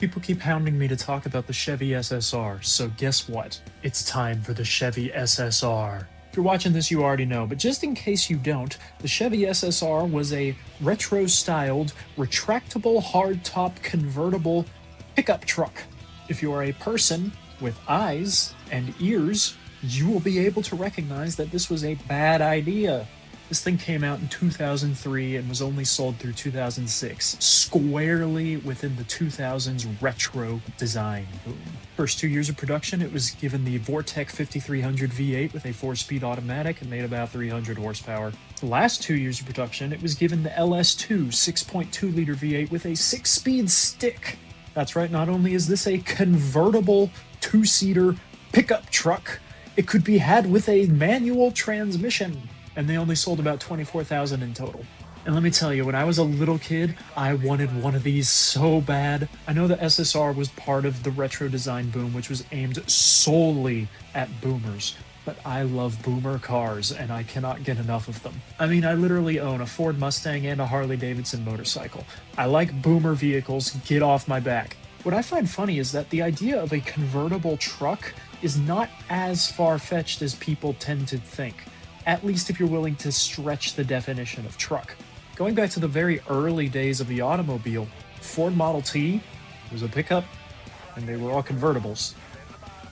People keep hounding me to talk about the Chevy SSR, so guess what? It's time for the Chevy SSR. If you're watching this, you already know, but just in case you don't, the Chevy SSR was a retro-styled, retractable hardtop convertible pickup truck. If you are a person with eyes and ears, you will be able to recognize that this was a bad idea. This thing came out in 2003 and was only sold through 2006, squarely within the 2000s retro design boom. First 2 years of production, it was given the Vortec 5300 V8 with a 4-speed automatic and made about 300 horsepower. The last 2 years of production, it was given the LS2 6.2-liter V8 with a 6-speed stick. That's right, not only is this a convertible 2-seater pickup truck, it could be had with a manual transmission. And they only sold about 24,000 in total. And let me tell you, when I was a little kid, I wanted one of these so bad. I know the SSR was part of the retro design boom, which was aimed solely at boomers. But I love boomer cars, and I cannot get enough of them. I mean, I literally own a Ford Mustang and a Harley-Davidson motorcycle. I like boomer vehicles, get off my back. What I find funny is that the idea of a convertible truck is not as far-fetched as people tend to think. At least if you're willing to stretch the definition of truck. Going back to the very early days of the automobile, Ford Model T was a pickup, and they were all convertibles.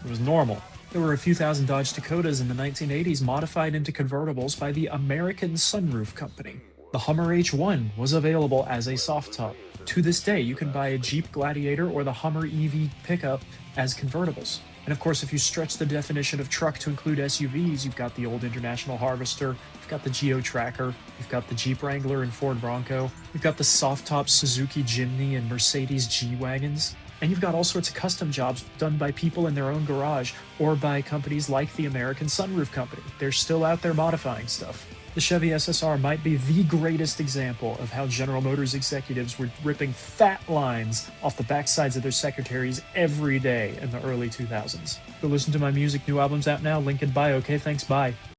It was normal. There were a few thousand Dodge Dakotas in the 1980s modified into convertibles by the American Sunroof Company. The Hummer H1 was available as a soft top. To this day, you can buy a Jeep Gladiator or the Hummer EV pickup as convertibles. And of course, if you stretch the definition of truck to include SUVs, you've got the old International Harvester, you've got the Geo Tracker, you've got the Jeep Wrangler and Ford Bronco, you've got the soft-top Suzuki Jimny and Mercedes G-Wagons, and you've got all sorts of custom jobs done by people in their own garage or by companies like the American Sunroof Company. They're still out there modifying stuff. The Chevy SSR might be the greatest example of how General Motors executives were ripping fat lines off the backsides of their secretaries every day in the early 2000s. Go listen to my music, new album's out now, link in bio. Okay, thanks, bye.